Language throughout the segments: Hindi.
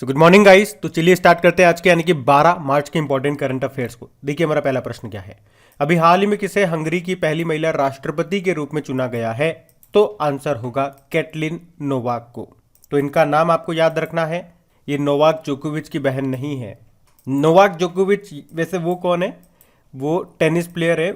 Good morning guys. तो चलिए स्टार्ट करते हैं आज के यानी कि 12 मार्च के इंपॉर्टेंट करंट अफेयर्स को। देखिए हमारा पहला प्रश्न क्या है। अभी हाल ही में किसे हंगरी की पहली महिला राष्ट्रपति के रूप में चुना गया है? तो आंसर होगा कैटलिन नोवाक को। तो इनका नाम आपको याद रखना है। ये नोवाक जोकोविच की बहन नहीं है। नोवाक जोकोविच वैसे वो कौन है? वो टेनिस प्लेयर है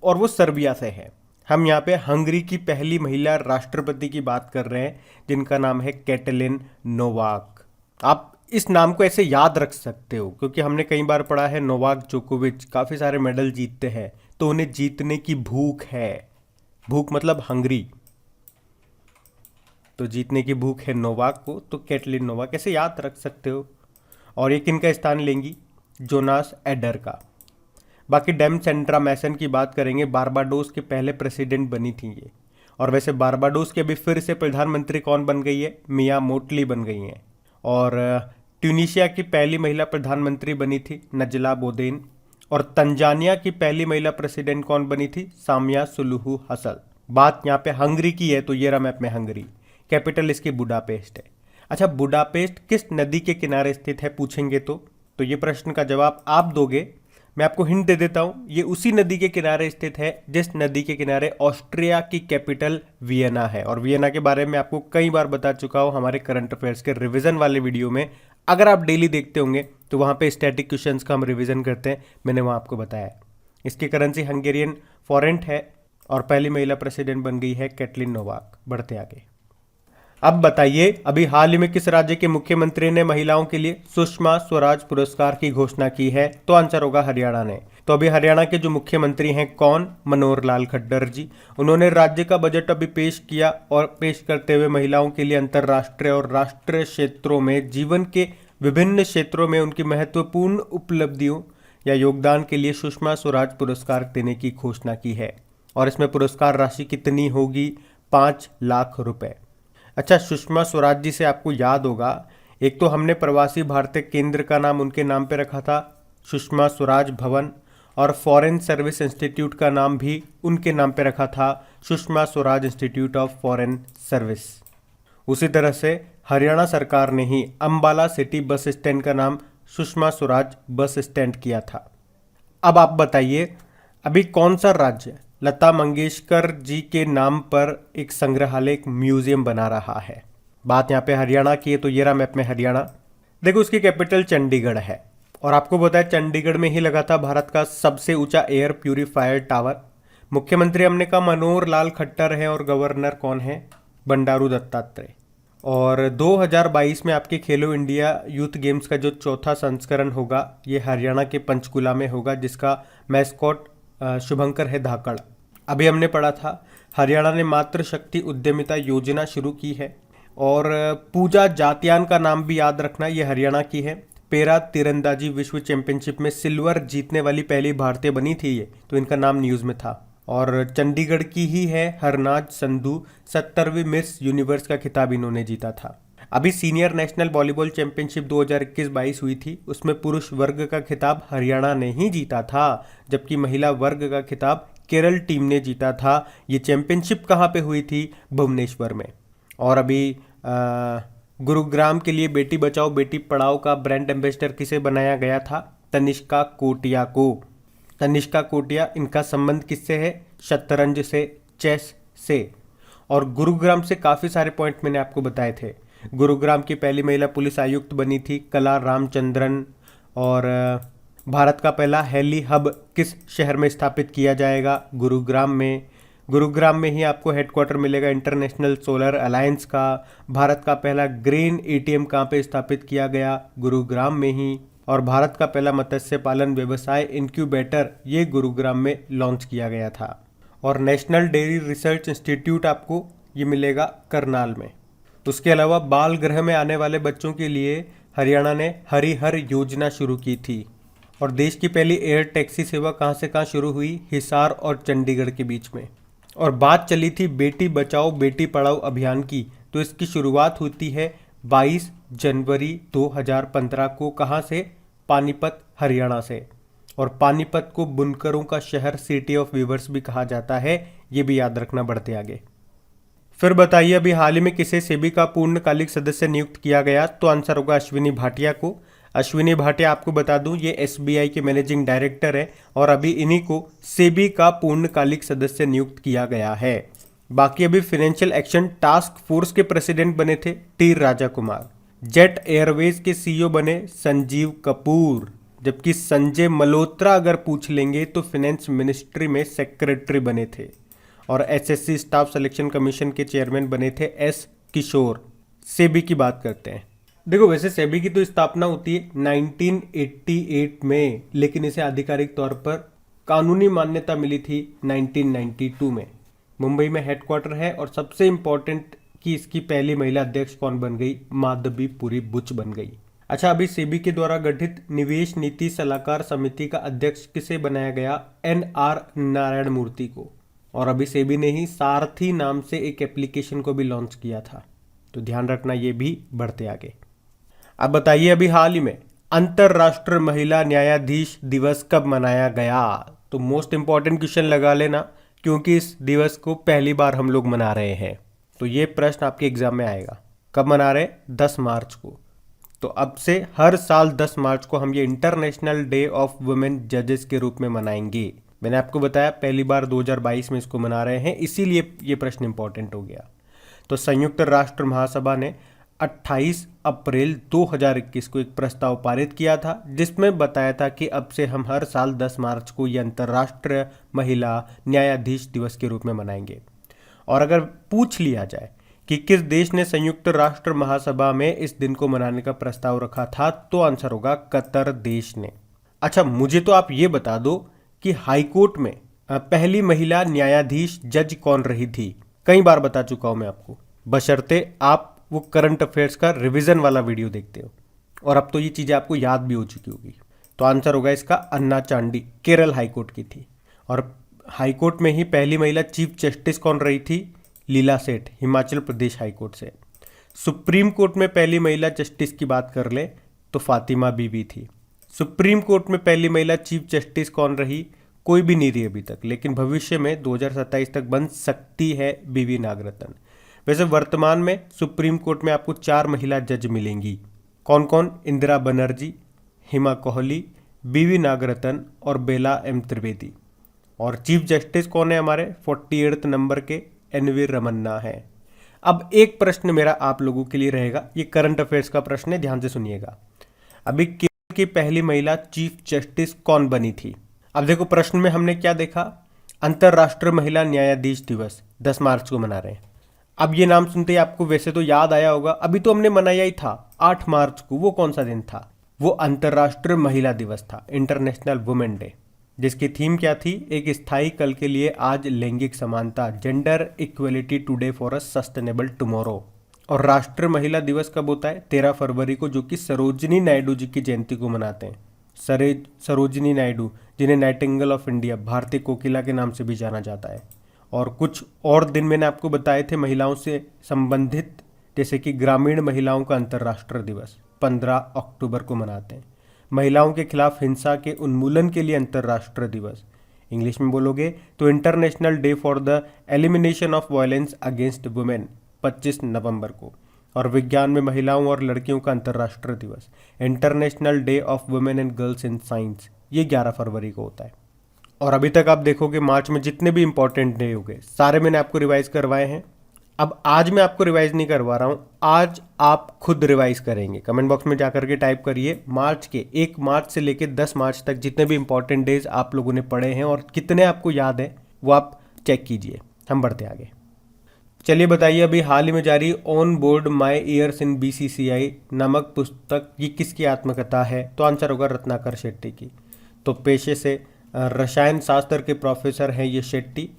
और वो सर्बिया से है। हम यहाँ पे हंगरी की पहली महिला राष्ट्रपति की बात कर रहे हैं जिनका नाम है कैटलिन नोवाक। आप इस नाम को ऐसे याद रख सकते हो क्योंकि हमने कई बार पढ़ा है नोवाक जोकोविच काफ़ी सारे मेडल जीतते हैं तो उन्हें जीतने की भूख है। भूख मतलब हंगरी, तो जीतने की भूख है नोवाक को, तो कैटलिन नोवाक ऐसे याद रख सकते हो। और ये किनका स्थान लेंगी? जोनास एडर का। बाकी डेम सेंट्रा मैसन की बात करेंगे, बारबाडोस के पहले प्रेसिडेंट बनी थी ये। और वैसे बारबाडोस के अभी फिर से प्रधानमंत्री कौन बन गई है? मिया मोटली बन गई हैं। और ट्यूनीशिया की पहली महिला प्रधानमंत्री बनी थी नजला बोदेन। और तंजानिया की पहली महिला प्रेसिडेंट कौन बनी थी? Samia Suluhu Hassan. बात यहाँ पे हंगरी की है तो ये रहा मैप में हंगरी। कैपिटल इसकी बुडापेस्ट है। अच्छा, बुडापेस्ट किस नदी के किनारे स्थित है पूछेंगे तो ये प्रश्न का जवाब आप दोगे। मैं आपको हिंट दे देता हूं, ये उसी नदी के किनारे स्थित है जिस नदी के किनारे ऑस्ट्रिया की कैपिटल वियना है। और वियना के बारे में आपको कई बार बता चुका हूं हमारे करंट अफेयर्स के रिवीजन वाले वीडियो में। अगर आप डेली देखते होंगे तो वहां पे स्टैटिक क्वेश्चंस का हम रिवीजन करते हैं, मैंने वहां आपको बताया है। इसकी करेंसी हंगेरियन फॉरेंट है और पहली महिला प्रेसिडेंट बन गई है कैटलिन नोवाक। बढ़ते आगे। अब बताइए, अभी हाल ही में किस राज्य के मुख्यमंत्री ने महिलाओं के लिए सुषमा स्वराज पुरस्कार की घोषणा की है? तो आंसर होगा हरियाणा ने। तो अभी हरियाणा के जो मुख्यमंत्री हैं कौन? मनोहर लाल खट्टर जी। उन्होंने राज्य का बजट अभी पेश किया और पेश करते हुए महिलाओं के लिए अंतर्राष्ट्रीय और राष्ट्रीय क्षेत्रों में जीवन के विभिन्न क्षेत्रों में उनकी महत्वपूर्ण उपलब्धियों या योगदान के लिए सुषमा स्वराज पुरस्कार देने की घोषणा की है। और इसमें पुरस्कार राशि कितनी होगी? 5 लाख रुपए। अच्छा, सुषमा स्वराज जी से आपको याद होगा, एक तो हमने प्रवासी भारतीय केंद्र का नाम उनके नाम पे रखा था, सुषमा स्वराज भवन। और फॉरेन सर्विस इंस्टीट्यूट का नाम भी उनके नाम पे रखा था, Sushma Swaraj institute of foreign service. उसी तरह से हरियाणा सरकार ने ही अंबाला सिटी बस स्टैंड का नाम सुषमा स्वराज बस स्टैंड किया था। अब आप बताइए, अभी कौन सा राज्य लता मंगेशकर जी के नाम पर एक संग्रहालय, एक म्यूजियम बना रहा है? बात यहाँ पे हरियाणा की है तो ये रहा मैप में हरियाणा। देखो, उसकी कैपिटल चंडीगढ़ है और आपको बताया चंडीगढ़ में ही लगा था भारत का सबसे ऊंचा एयर प्यूरिफायर टावर। मुख्यमंत्री हमने कहा मनोहर लाल खट्टर है और गवर्नर कौन है? बंडारू दत्तात्रेय। और 2022 में आपके खेलो इंडिया यूथ गेम्स का जो चौथा संस्करण होगा ये हरियाणा के पंचकुला में होगा, जिसका मैस्कॉट शुभंकर है धाकड़। अभी हमने पढ़ा था हरियाणा ने मातृ शक्ति उद्यमिता योजना शुरू की है। और पूजा जातियान का नाम भी याद रखना, ये हरियाणा की है। पैरा तीरंदाजी विश्व चैंपियनशिप में सिल्वर जीतने वाली पहली भारतीय बनी थी ये, तो इनका नाम न्यूज़ में था। और चंडीगढ़ की ही है हरनाज संधू, 70वीं मिस यूनिवर्स का खिताब इन्होंने जीता था। अभी सीनियर नेशनल वॉलीबॉल चैंपियनशिप 2021-22 हुई थी, उसमें पुरुष वर्ग का खिताब हरियाणा ने ही जीता था, जबकि महिला वर्ग का खिताब केरल टीम ने जीता था। ये चैंपियनशिप कहाँ पे हुई थी? भुवनेश्वर में। और अभी गुरुग्राम के लिए बेटी बचाओ बेटी पढ़ाओ का ब्रांड एम्बेसडर किसे बनाया गया था? तनिष्का कोटिया को। तनिष्का कोटिया, इनका संबंध किससे है? शतरंज से, चेस से। और गुरुग्राम से काफ़ी सारे पॉइंट मैंने आपको बताए थे। गुरुग्राम की पहली महिला पुलिस आयुक्त बनी थी कला रामचंद्रन। और भारत का पहला हेली हब किस शहर में स्थापित किया जाएगा? गुरुग्राम में। गुरुग्राम में ही आपको हेडक्वार्टर मिलेगा इंटरनेशनल सोलर अलायंस का। भारत का पहला ग्रेन एटीएम कहाँ पे स्थापित किया गया? गुरुग्राम में ही। और भारत का पहला मत्स्य पालन व्यवसाय इंक्यूबेटर ये गुरुग्राम में लॉन्च किया गया था। और नेशनल डेयरी रिसर्च इंस्टीट्यूट आपको ये मिलेगा करनाल में। उसके अलावा बाल गृह में आने वाले बच्चों के लिए हरियाणा ने हरिहर योजना शुरू की थी। और देश की पहली एयर टैक्सी सेवा कहाँ से कहाँ शुरू हुई? हिसार और चंडीगढ़ के बीच में। और बात चली थी बेटी बचाओ बेटी पढ़ाओ अभियान की, तो इसकी शुरुआत होती है 22 जनवरी 2015 को। कहाँ से? पानीपत, हरियाणा से। और पानीपत को बुनकरों का शहर, सिटी ऑफ वीवर्स भी कहा जाता है, ये भी याद रखना। बढ़ते आगे। फिर बताइए अभी हाल ही में किसे सेबी का पूर्णकालिक सदस्य नियुक्त किया गया, तो आंसर होगा अश्विनी भाटिया को। अश्विनी भाटिया आपको बता दूं ये एसबीआई के मैनेजिंग डायरेक्टर है और अभी इन्हीं को सेबी का पूर्णकालिक सदस्य नियुक्त किया गया है। बाकी अभी फाइनेंशियल एक्शन टास्क फोर्स के प्रेसिडेंट बने थे T Raja Kumar. Jet Airways के सीईओ बने संजीव कपूर, जबकि संजय मल्होत्रा अगर पूछ लेंगे तो फाइनेंस मिनिस्ट्री में सेक्रेटरी बने थे। और एसएससी स्टाफ सिलेक्शन कमीशन के चेयरमैन बने थे एस किशोर। सेबी की बात करते हैं। देखो वैसे सेबी की तो स्थापना होती है 1988 में, लेकिन इसे आधिकारिक तौर पर कानूनी मान्यता मिली थी 1992 में। मुंबई में हेडक्वार्टर है और सबसे इंपॉर्टेंट कि इसकी पहली महिला अध्यक्ष कौन बन गई, माधवी पुरी बुच बन गई। अच्छा, अभी सेबी के द्वारा गठित निवेश नीति सलाहकार समिति का अध्यक्ष किसे बनाया गया, एनआर नारायण मूर्ति को। और अभी सेबी ने ही सारथी नाम से एक एप्लीकेशन को भी लॉन्च किया था, तो ध्यान रखना ये भी बढ़ते आगे। अब बताइए अभी हाल ही में अंतरराष्ट्रीय महिला न्यायाधीश दिवस कब मनाया गया, तो मोस्ट इंपॉर्टेंट क्वेश्चन लगा लेना क्योंकि इस दिवस को पहली बार हम लोग मना रहे हैं। तो ये प्रश्न आपके एग्जाम में आएगा, कब मना रहे, 10 मार्च को। तो अब से हर साल 10 मार्च को हम ये इंटरनेशनल डे ऑफ वुमेन जजेस के रूप में मनाएंगे। मैंने आपको बताया पहली बार 2022 में इसको मना रहे हैं, इसीलिए ये प्रश्न इंपॉर्टेंट हो गया। तो संयुक्त राष्ट्र महासभा ने 28 अप्रैल 2021 को एक प्रस्ताव पारित किया था जिसमें बताया था कि अब से हम हर साल 10 मार्च को ये अंतर्राष्ट्रीय महिला न्यायाधीश दिवस के रूप में मनाएंगे। और अगर पूछ लिया जाए कि किस देश ने संयुक्त राष्ट्र महासभा में इस दिन को मनाने का प्रस्ताव रखा था, तो आंसर होगा कतर देश ने। अच्छा, मुझे तो आप ये बता दो कि हाईकोर्ट में पहली महिला न्यायाधीश जज कौन रही थी। कई बार बता चुका हूं मैं आपको, बशर्ते आप वो करंट अफेयर्स का रिवीजन वाला वीडियो देखते हो, और अब तो ये चीज़ें आपको याद भी हो चुकी होगी। तो आंसर होगा इसका अन्ना चांडी, केरल हाईकोर्ट की थी। और हाईकोर्ट में ही पहली महिला चीफ जस्टिस कौन रही थी, लीला सेठ, हिमाचल प्रदेश हाईकोर्ट से। सुप्रीम कोर्ट में पहली महिला जस्टिस की बात कर ले तो फातिमा बीबी थी। सुप्रीम कोर्ट में पहली महिला चीफ जस्टिस कौन रही, कोई भी नहीं रही अभी तक, लेकिन भविष्य में 2027 तक बन सकती है बीवी नागरत्न। वैसे वर्तमान में सुप्रीम कोर्ट में आपको 4 महिला जज मिलेंगी, कौन कौन, इंदिरा बनर्जी, हिमा कोहली, बीवी नागरत्न और बेला एम त्रिवेदी। और चीफ जस्टिस कौन है हमारे, 48 नंबर के एनवी रमन्ना है। अब एक प्रश्न मेरा आप लोगों के लिए रहेगा, ये करंट अफेयर्स का प्रश्न है, ध्यान से सुनिएगा। अभी केरल की पहली महिला चीफ जस्टिस कौन बनी थी। अब देखो प्रश्न में हमने क्या देखा, अंतरराष्ट्रीय महिला न्यायाधीश दिवस 10 मार्च को मना रहे हैं। अब ये नाम सुनते ही आपको वैसे तो याद आया होगा, अभी तो हमने मनाया ही था 8 मार्च को। वो कौन सा दिन था, वो अंतरराष्ट्रीय महिला दिवस था, इंटरनेशनल वुमेन डे, जिसकी थीम क्या थी, एक स्थायी कल के लिए आज लैंगिक समानता, gender equality today for a sustainable tomorrow. और राष्ट्रीय महिला दिवस कब होता है, 13 फरवरी को, जो कि सरोजिनी नायडू जी की जयंती को मनाते हैं। सरोजिनी नायडू, जिन्हें नाइटिंगेल ऑफ इंडिया, भारतीय कोकिला के नाम से भी जाना जाता है। और कुछ और दिन मैंने आपको बताए थे महिलाओं से संबंधित, जैसे कि ग्रामीण महिलाओं का अंतर्राष्ट्रीय दिवस 15 अक्टूबर को मनाते हैं। महिलाओं के खिलाफ हिंसा के उन्मूलन के लिए अंतर्राष्ट्रीय दिवस, इंग्लिश में बोलोगे तो international day for the elimination of violence against women, 25 नवंबर को। और विज्ञान में महिलाओं और लड़कियों का अंतर्राष्ट्रीय दिवस, international day of women and girls in science, ये 11 फरवरी को होता है। और अभी तक आप देखोगे मार्च में जितने भी इंपॉर्टेंट डे हो गए सारे मैंने आपको रिवाइज करवाए हैं। अब आज मैं आपको रिवाइज नहीं करवा रहा हूँ, आज आप खुद रिवाइज करेंगे। कमेंट बॉक्स में जाकर के टाइप करिए मार्च के 1 मार्च से लेकर 10 मार्च तक जितने भी इंपॉर्टेंट डेज आप लोगों ने पढ़े हैं और कितने आपको याद है वो आप चेक कीजिए। हम बढ़ते आगे। चलिए बताइए, अभी हाल ही में जारी on board my years in BCCI नामक पुस्तक ये किसकी आत्मकथा है, तो आंसर होगा रत्नाकर शेट्टी की। तो पेशे से रसायन शास्त्र के प्रोफेसर हैं ये शेट्टी,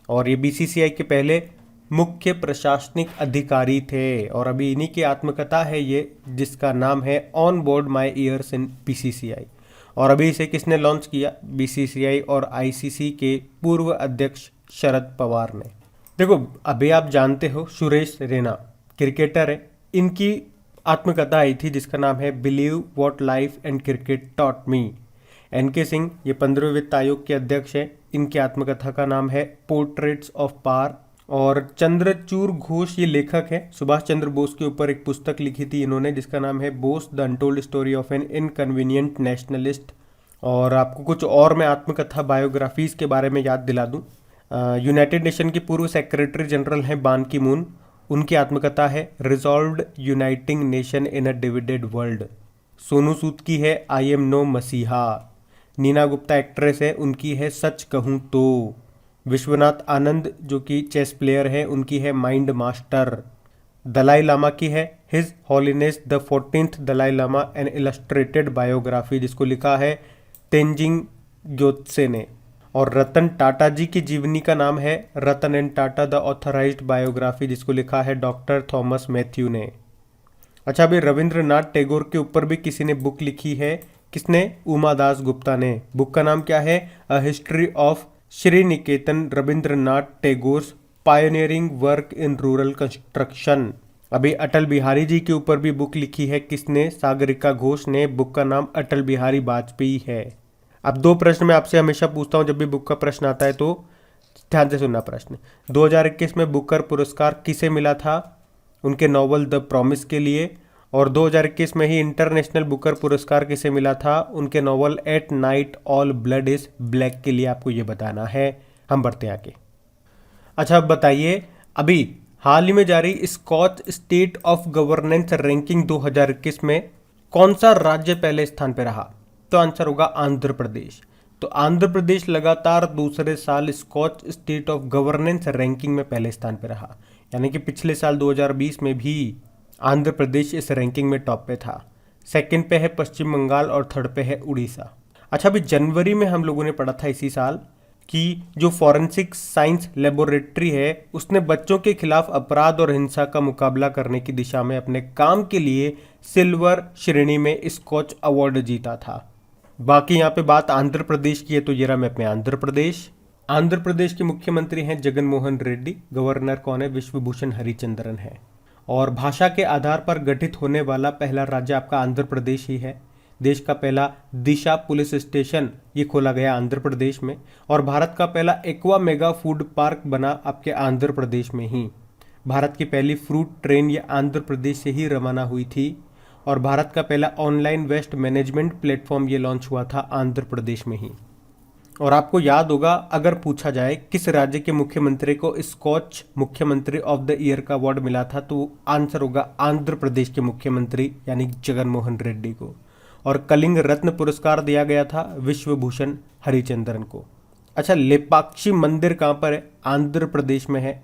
और ये बीसीसीआई के पहले मुख्य प्रशासनिक अधिकारी थे। और अभी इन्हीं की आत्मकथा है ये, जिसका नाम है on board my years in BCCI. और अभी इसे किसने लॉन्च किया, बीसीसीआई और आईसीसी के पूर्व अध्यक्ष शरद पवार ने। देखो अभी आप जानते हो सुरेश रैना क्रिकेटर है, इनकी आत्मकथा आई थी जिसका नाम है believe what life and cricket taught me. NK Singh ये 15वें वित्त आयोग के अध्यक्ष हैं, इनकी आत्मकथा का नाम है पोर्ट्रेट्स ऑफ पावर। और चंद्रचूड़ घोष ये लेखक है, सुभाष चंद्र बोस के ऊपर एक पुस्तक लिखी थी इन्होंने जिसका नाम है Bose the untold story of an inconvenient nationalist. और आपको कुछ और मैं आत्मकथा बायोग्राफीज के बारे में याद दिला दूं। यूनाइटेड नेशन की पूर्व सेक्रेटरी जनरल हैं बान की मून, उनकी आत्मकथा है resolved uniting nation in a divided world. Sonu Sood की है आई एम नो मसीहा। नीना गुप्ता एक्ट्रेस है, उनकी है सच कहूँ तो। विश्वनाथ आनंद जो कि चेस प्लेयर है, उनकी है माइंड मास्टर। दलाई लामा की है his holiness the 14th Dalai Lama an illustrated biography, जिसको लिखा है तेंजिंग ग्योत्से ने। और रतन टाटा जी की जीवनी का नाम है Ratan and Tata the authorised biography, जिसको लिखा है डॉक्टर थॉमस मैथ्यू ने। अच्छा, अभी रविंद्रनाथ टैगोर के ऊपर भी किसी ने बुक लिखी है, किसने? उमा दास गुप्ता ने। बुक का नाम क्या है? A history of Shri Niketan Rabindranath Tagore's pioneering work in rural construction. अभी अटल बिहारी जी के ऊपर भी बुक लिखी है, किसने? सागरिका घोष ने। बुक का नाम अटल बिहारी वाजपेयी है। अब दो प्रश्न मैं आपसे हमेशा पूछता हूं जब भी बुक का प्रश्न आता है, तो ध्यान से सुनना प्रश्न। 2021 में बुकर पुरस्कार किसे मिला था? उनके नॉवल द प्रॉमिस के लिए। और 2021 में ही इंटरनेशनल बुकर पुरस्कार किसे मिला था? उनके novel at night all blood is black के लिए। आपको ये बताना है। हम बढ़ते हैं आगे। अच्छा, अब बताइए, अभी हाल ही में जारी Skoch state of governance ranking 2021 में कौन सा राज्य पहले स्थान पर रहा? तो आंसर होगा आंध्र प्रदेश। तो आंध्र प्रदेश लगातार दूसरे साल Skoch state of governance ranking में पहले स्थान पर रहा, यानी कि पिछले साल 2020 में भी आंध्र प्रदेश इस रैंकिंग में टॉप पे था। सेकंड पे है पश्चिम बंगाल और थर्ड पे है उड़ीसा। अच्छा, अभी जनवरी में हम लोगों ने पढ़ा था इसी साल कि जो फॉरेंसिक साइंस लेबोरेटरी है उसने बच्चों के खिलाफ अपराध और हिंसा का मुकाबला करने की दिशा में अपने काम के लिए सिल्वर श्रेणी में स्कॉच अवार्ड जीता था। बाकी यहाँ पे बात आंध्र प्रदेश की है, तो ये रहा मैं अपने आंध्र प्रदेश। आंध्र प्रदेश के मुख्यमंत्री हैं जगन मोहन रेड्डी। गवर्नर कौन है? विश्वभूषण हरिचंद्रन है। और भाषा के आधार पर गठित होने वाला पहला राज्य आपका आंध्र प्रदेश ही है। देश का पहला दिशा पुलिस स्टेशन ये खोला गया आंध्र प्रदेश में। और भारत का पहला एक्वा मेगा फूड पार्क बना आपके आंध्र प्रदेश में ही। भारत की पहली फ्रूट ट्रेन ये आंध्र प्रदेश से ही रवाना हुई थी। और भारत का पहला ऑनलाइन वेस्ट मैनेजमेंट प्लेटफॉर्म ये लॉन्च हुआ था आंध्र प्रदेश में ही। और आपको याद होगा, अगर पूछा जाए किस राज्य के मुख्यमंत्री को स्कॉच मुख्यमंत्री ऑफ द ईयर का अवार्ड मिला था, तो आंसर होगा आंध्र प्रदेश के मुख्यमंत्री यानी जगन मोहन रेड्डी को। और कलिंग रत्न पुरस्कार दिया गया था विश्वभूषण हरिचंद्रन को। अच्छा, लेपाक्षी मंदिर कहाँ पर है? आंध्र प्रदेश में है।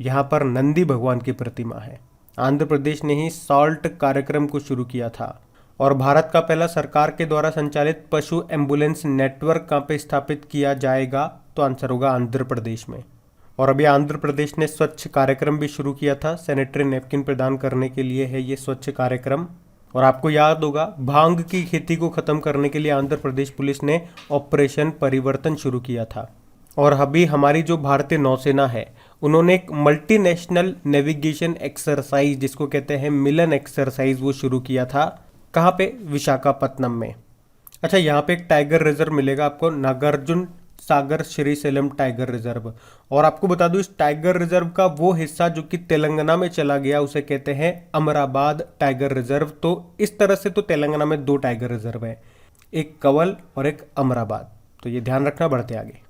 यहाँ पर नंदी भगवान की प्रतिमा है। आंध्र प्रदेश ने ही सॉल्ट कार्यक्रम को शुरू किया था। और भारत का पहला सरकार के द्वारा संचालित पशु एम्बुलेंस नेटवर्क कहाँ पे स्थापित किया जाएगा? तो आंसर होगा आंध्र प्रदेश में। और अभी आंध्र प्रदेश ने स्वच्छ कार्यक्रम भी शुरू किया था। सैनिटरी नैपकिन प्रदान करने के लिए है ये स्वच्छ कार्यक्रम। और आपको याद होगा, भांग की खेती को खत्म करने के लिए आंध्र प्रदेश पुलिस ने ऑपरेशन परिवर्तन शुरू किया था। और अभी हमारी जो भारतीय नौसेना है उन्होंने एक मल्टीनेशनल नेविगेशन एक्सरसाइज जिसको कहते हैं मिलन एक्सरसाइज वो शुरू किया था। कहाँ पे? विशाखापत्तनम में। अच्छा, यहाँ पे एक टाइगर रिजर्व मिलेगा आपको, नागार्जुन सागर श्रीशैलम टाइगर रिजर्व। और आपको बता दूं, इस टाइगर रिजर्व का वो हिस्सा जो कि तेलंगाना में चला गया उसे कहते हैं अमराबाद टाइगर रिजर्व। तो इस तरह से तो तेलंगाना में दो टाइगर रिजर्व है, एक कवल और एक अमराबाद, तो ये ध्यान रखना। बढ़ते आगे।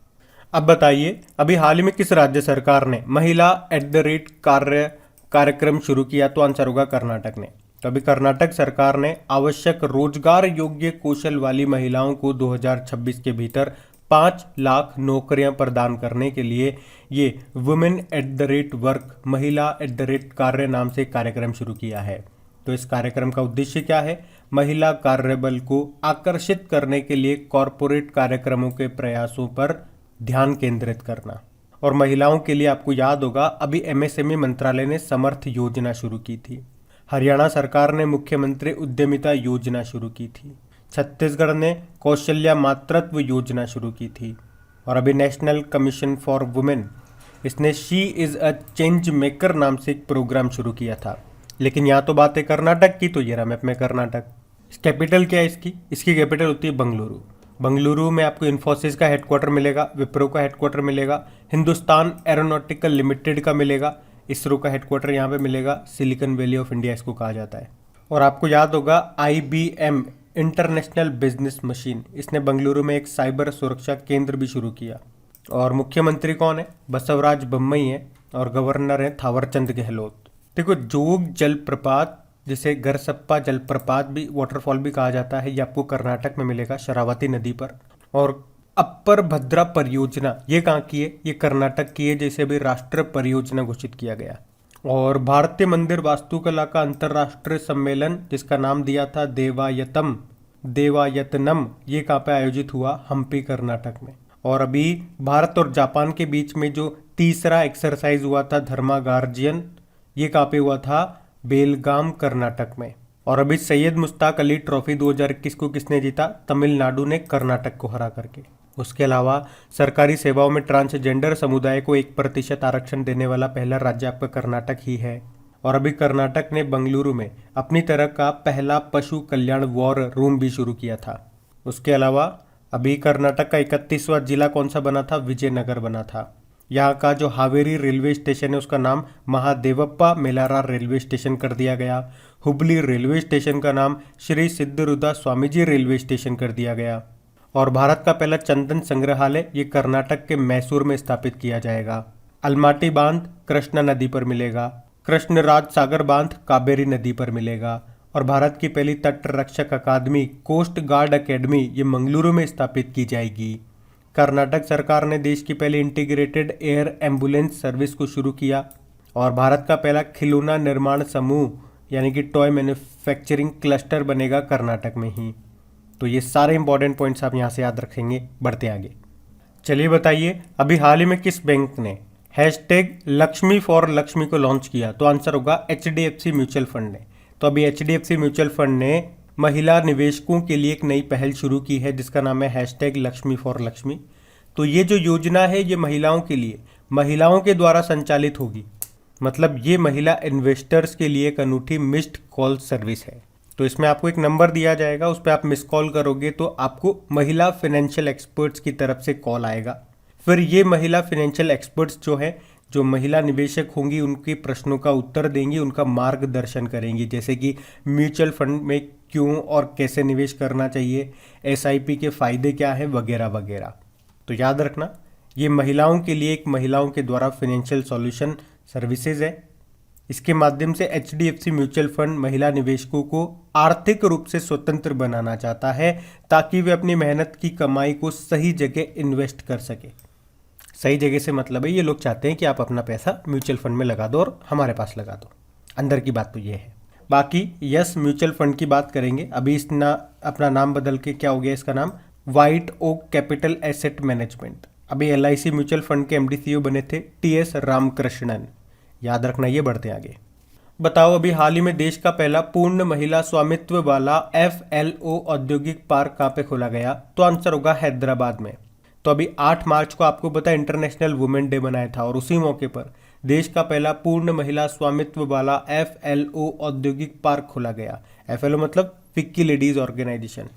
अब बताइए, अभी हाल ही में किस राज्य सरकार ने महिला @ कार्यक्रम शुरू किया? तो आंसर होगा कर्नाटक ने। तो अभी कर्नाटक सरकार ने आवश्यक रोजगार योग्य कौशल वाली महिलाओं को 2026 के भीतर 5 लाख नौकरियां प्रदान करने के लिए ये वुमेन @ वर्क महिला @ कार्य नाम से कार्यक्रम शुरू किया है। तो इस कार्यक्रम का उद्देश्य क्या है? महिला कार्यबल को आकर्षित करने के लिए कॉरपोरेट कार्यक्रमों के प्रयासों पर ध्यान केंद्रित करना। और महिलाओं के लिए आपको याद होगा, अभी MSME मंत्रालय ने समर्थ योजना शुरू की थी। हरियाणा सरकार ने मुख्यमंत्री उद्यमिता योजना शुरू की थी। छत्तीसगढ़ ने कौशल्या मातृत्व योजना शुरू की थी। और अभी नेशनल कमीशन फॉर वुमेन, इसने she is a change maker नाम से एक प्रोग्राम शुरू किया था। लेकिन यहाँ तो बात है कर्नाटक की, तो ये रहा मैप में कर्नाटक। कैपिटल क्या है इसकी? इसकी कैपिटल होती है बंगलुरु। बंगलुरु में आपको इन्फोसिस का हेडक्वार्टर मिलेगा, विप्रो का हेडक्वार्टर मिलेगा, हिंदुस्तान एरोनॉटिकल लिमिटेड का मिलेगा, इसरो का हेडक्वार्टर यहाँ पे मिलेगा, सिलिकॉन वैली ऑफ इंडिया इसको कहा जाता है। और आपको याद होगा IBM इंटरनेशनल बिजनेस मशीन, इसने बंगलुरु में एक साइबर सुरक्षा केंद्र भी शुरू किया। और मुख्यमंत्री कौन है? बसवराज बोम्मई है, और गवर्नर है थावरचंद गहलोत। देखो, जोग जलप्रपात जिसे गरसप्पा जलप्रपात भी, वाटरफॉल भी कहा जाता है, ये आपको कर्नाटक में मिलेगा शरावती नदी पर। और अपर भद्रा परियोजना ये कहाँ की है? ये कर्नाटक की है, जैसे भी राष्ट्रीय परियोजना घोषित किया गया। और भारतीय मंदिर वास्तुकला का अंतर्राष्ट्रीय सम्मेलन जिसका नाम दिया था देवायतनम, ये कहाँ पे आयोजित हुआ? हम्पी कर्नाटक में। और अभी भारत और जापान के बीच में जो तीसरा एक्सरसाइज हुआ था धर्मागार्जियन, ये कहाँ पे हुआ था? बेलगाम कर्नाटक में। और अभी सैयद मुश्ताक अली ट्रॉफी 2021 को किसने जीता? तमिलनाडु ने कर्नाटक को हरा करके। उसके अलावा सरकारी सेवाओं में ट्रांसजेंडर समुदाय को 1% आरक्षण देने वाला पहला राज्य आपका कर्नाटक ही है। और अभी कर्नाटक ने बंगलुरु में अपनी तरह का पहला पशु कल्याण वॉर रूम भी शुरू किया था। उसके अलावा अभी कर्नाटक का 31वां जिला कौन सा बना था? विजयनगर बना था। यहाँ का जो हावेरी रेलवे स्टेशन है उसका नाम महादेवप्पा मेलारा रेलवे स्टेशन कर दिया गया। हुबली रेलवे स्टेशन का नाम श्री सिद्धरुदा स्वामीजी रेलवे स्टेशन कर दिया गया। और भारत का पहला चंदन संग्रहालय ये कर्नाटक के मैसूर में स्थापित किया जाएगा। अलमाटी बांध कृष्णा नदी पर मिलेगा। कृष्णराज सागर बांध कावेरी नदी पर मिलेगा। और भारत की पहली तट रक्षक अकादमी कोस्ट गार्ड अकेडमी ये मंगलुरु में स्थापित की जाएगी। कर्नाटक सरकार ने देश की पहली इंटीग्रेटेड एयर एम्बुलेंस सर्विस को शुरू किया। और भारत का पहला खिलौना निर्माण समूह यानी कि टॉय मैन्युफैक्चरिंग क्लस्टर बनेगा कर्नाटक में ही। तो ये सारे इंपॉर्टेंट पॉइंट्स आप यहाँ से याद रखेंगे। बढ़ते आगे, चलिए बताइए अभी हाल ही में किस बैंक ने #लक्ष्मी फॉर लक्ष्मी को लॉन्च किया? तो आंसर होगा HDFC म्यूचुअल फंड ने। तो अभी HDFC म्यूचुअल फंड ने महिला निवेशकों के लिए एक नई पहल शुरू की है जिसका नाम है #लक्ष्मी फॉर लक्ष्मी। तो ये जो योजना है ये महिलाओं के लिए, महिलाओं के द्वारा संचालित होगी। मतलब ये महिला इन्वेस्टर्स के लिए एक अनूठी मिस्ड कॉल सर्विस है। तो इसमें आपको एक नंबर दिया जाएगा, उस पर आप मिस कॉल करोगे तो आपको महिला फाइनेंशियल एक्सपर्ट्स की तरफ से कॉल आएगा। फिर ये महिला फाइनेंशियल एक्सपर्ट्स जो है, जो महिला निवेशक होंगी उनके प्रश्नों का उत्तर देंगी, उनका मार्गदर्शन करेंगी, जैसे कि म्यूचुअल फंड में क्यों और कैसे निवेश करना चाहिए, SIP के फ़ायदे क्या हैं, वगैरह वगैरह। तो याद रखना ये महिलाओं के लिए एक महिलाओं के द्वारा फाइनेंशियल सॉल्यूशन सर्विसेज है। इसके माध्यम से HDFC म्यूचुअल फंड महिला निवेशकों को आर्थिक रूप से स्वतंत्र बनाना चाहता है ताकि वे अपनी मेहनत की कमाई को सही जगह इन्वेस्ट कर सके। सही जगह से मतलब है ये लोग चाहते हैं कि आप अपना पैसा म्यूचुअल फंड में लगा दो और हमारे पास लगा दो। अंदर की बात तो ये है। बाकी यस म्यूचुअल फंड की बात करेंगे। अभी अपना नाम बदल के क्या हो गया? इसका नाम White Oak Capital Asset Management. अभी LIC म्यूचुअल फंड के MD CEO बने थे TS रामकृष्णन। याद रखना ये। बढ़ते आगे, बताओ अभी हाल ही में देश का पहला पूर्ण महिला स्वामित्व वाला FLO औद्योगिक पार्क कहाँ पे खोला गया? तो आंसर होगा हैदराबाद में। तो अभी 8 मार्च को आपको पता है इंटरनेशनल वुमेन डे मनाया था और उसी मौके पर देश का पहला पूर्ण महिला स्वामित्व वाला FLO औद्योगिक पार्क खोला गया। FLO मतलब फिक्की लेडीज ऑर्गेनाइजेशन।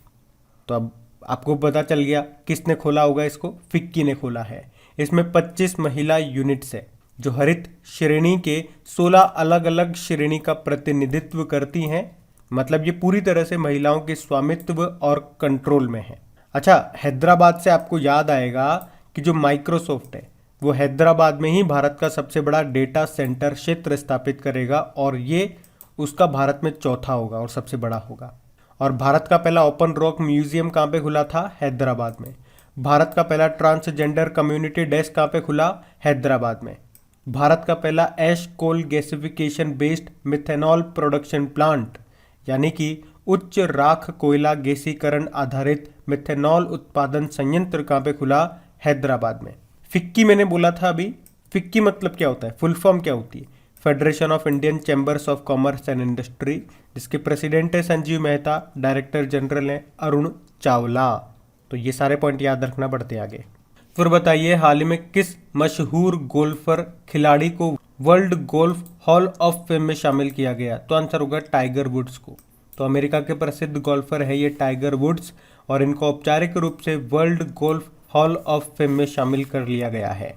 तो अब आपको पता चल गया किसने खोला होगा इसको? फिक्की ने खोला है। इसमें 25 महिला यूनिट्स है जो हरित श्रेणी के 16 अलग अलग श्रेणी का प्रतिनिधित्व करती हैं। मतलब ये पूरी तरह से महिलाओं के स्वामित्व और कंट्रोल में है। अच्छा, हैदराबाद से आपको याद आएगा कि जो माइक्रोसॉफ्ट है वो हैदराबाद में ही भारत का सबसे बड़ा डेटा सेंटर क्षेत्र स्थापित करेगा और ये उसका भारत में चौथा होगा और सबसे बड़ा होगा। और भारत का पहला ओपन रॉक म्यूजियम कहाँ पे खुला था? हैदराबाद में। भारत का पहला ट्रांसजेंडर कम्युनिटी डेस्क कहाँ पे खुला? हैदराबाद में। भारत का पहला ash coal gasification based methanol production plant यानी कि उच्च राख कोयला गैसीकरण आधारित मिथेनॉल उत्पादन संयंत्र कहाँ पे खुला? हैदराबाद में। फिक्की मैंने बोला था अभी, फिक्की मतलब क्या होता है, फुल फॉर्म क्या होती है? Federation of Indian chambers of commerce and industry, जिसके प्रेसिडेंट है संजीव मेहता, डायरेक्टर जनरल है अरुण चावला। तो ये सारे पॉइंट याद रखना। बढ़ते आगे, फिर बताइए हाल ही में किस मशहूर गोल्फर खिलाड़ी को world golf hall of fame में शामिल किया गया? तो आंसर होगा टाइगर वुड्स को। तो अमेरिका के प्रसिद्ध गोल्फर है ये टाइगर वुड्स, और इनको औपचारिक रूप से world golf hall of fame में शामिल कर लिया गया है।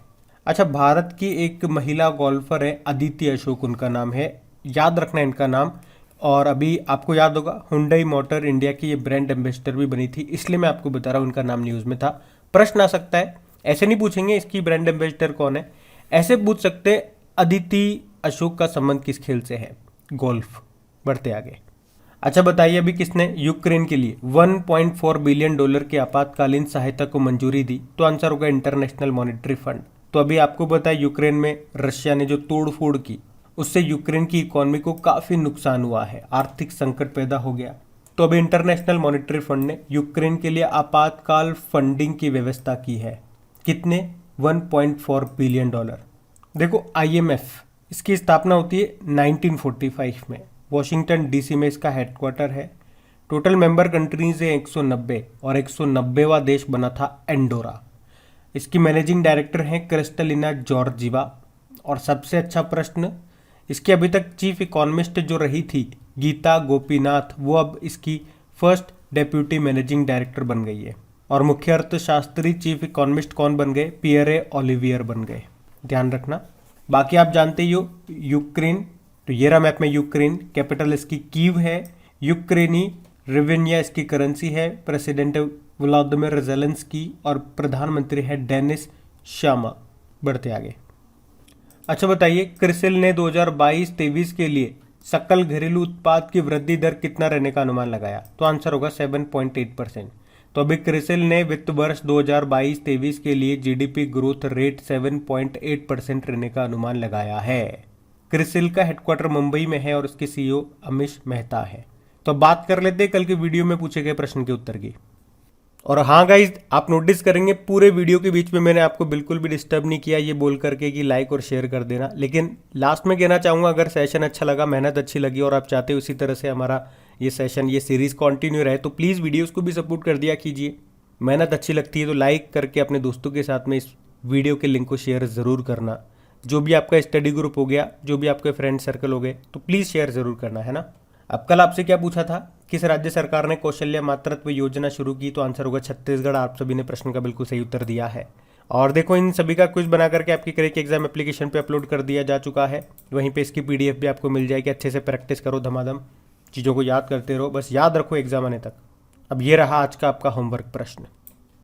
अच्छा, भारत की एक महिला गोल्फर है अदिति अशोक, उनका नाम है, याद रखना इनका नाम। और अभी आपको याद होगा हुंडई मोटर इंडिया की ये ब्रांड एम्बेसडर भी बनी थी, इसलिए मैं आपको बता रहा हूँ उनका नाम न्यूज़ में था। प्रश्न आ सकता है, ऐसे नहीं पूछेंगे इसकी ब्रांड एम्बेसडर कौन है, ऐसे पूछ सकते हैं अदिति अशोक का संबंध किस खेल से है, गोल्फ। बढ़ते आगे। अच्छा बताइए, अभी किसने यूक्रेन के लिए 1.4 बिलियन डॉलर की आपातकालीन सहायता को मंजूरी दी? तो आंसर होगा इंटरनेशनल मॉनेटरी फंड। तो अभी आपको पता है यूक्रेन में रशिया ने जो तोड़ फोड़ की, उससे यूक्रेन की इकोनॉमी को काफ़ी नुकसान हुआ है, आर्थिक संकट पैदा हो गया। तो अभी इंटरनेशनल मॉनेटरी फंड ने यूक्रेन के लिए आपातकाल फंडिंग की व्यवस्था की है। कितने? 1.4 बिलियन डॉलर। देखो IMF, इसकी स्थापना होती है 1945 में, वॉशिंगटन DC में इसका हेडक्वार्टर है। टोटल मेंबर कंट्रीज है 190, और 190वां देश बना था एंडोरा। इसकी मैनेजिंग डायरेक्टर हैं क्रिस्टलिना जॉर्जीवा। और सबसे अच्छा प्रश्न, इसकी अभी तक चीफ इकोनॉमिस्ट जो रही थी गीता गोपीनाथ, वो अब इसकी फर्स्ट डेप्यूटी मैनेजिंग डायरेक्टर बन गई है। और मुख्य अर्थशास्त्री चीफ इकोनॉमिस्ट कौन बन गए? पियरे ओलिवियर बन गए, ध्यान रखना। बाकी आप जानते ही हो यूक्रेन, तो ये रहा मैप में यूक्रेन, कैपिटल इसकी कीव है, यूक्रेनी रिवेन्या इसकी करेंसी है, प्रेसिडेंट व्लादिमीर ज़ेलेंस्की, और प्रधानमंत्री है डेनिस शामा। बढ़ते आगे। अच्छा बताइए, क्रिसिल ने 2022-23 के लिए सकल घरेलू उत्पाद की वृद्धि दर कितना रहने का अनुमान लगाया? तो आंसर होगा 7.8%। तो अभी क्रिसिल ने वित्त वर्ष 2022-23 के लिए GDP ग्रोथ रेट 7.8% रहने का अनुमान लगाया है। क्रिसिल का हेडक्वार्टर मुंबई में है और उसके CEO अमिश मेहता है। तो बात कर लेते हैं कल के वीडियो में पूछे गए प्रश्न के उत्तर की। और हाँ गाइज, आप नोटिस करेंगे पूरे वीडियो के बीच में मैंने आपको बिल्कुल भी डिस्टर्ब नहीं किया ये बोल करके कि लाइक और शेयर कर देना। लेकिन लास्ट में कहना चाहूँगा, अगर सेशन अच्छा लगा, मेहनत अच्छी लगी और आप चाहते हो इसी तरह से हमारा ये सेशन, ये सीरीज़ कंटिन्यू रहे, तो प्लीज़ वीडियोज़ को भी सपोर्ट कर दिया कीजिए। मेहनत अच्छी लगती है तो लाइक करके अपने दोस्तों के साथ में इस वीडियो के लिंक को शेयर ज़रूर करना। जो भी आपका स्टडी ग्रुप हो गया, जो भी आपके फ्रेंड सर्कल हो गए, तो प्लीज़ शेयर ज़रूर करना, है ना। अब कल आपसे क्या पूछा था, किस राज्य सरकार ने कौशल्य मातृत्व योजना शुरू की? तो आंसर होगा छत्तीसगढ़। आप सभी ने प्रश्न का बिल्कुल सही उत्तर दिया है। और देखो, इन सभी का क्विज बना करके आपकी क्रैक एग्जाम एप्लीकेशन पे अपलोड कर दिया जा चुका है। वहीं पे इसकी PDF भी आपको मिल जाएगी। अच्छे से प्रैक्टिस करो, धमाधम चीज़ों को याद करते रहो, बस याद रखो एग्जाम आने तक। अब ये रहा आज का आपका होमवर्क प्रश्न।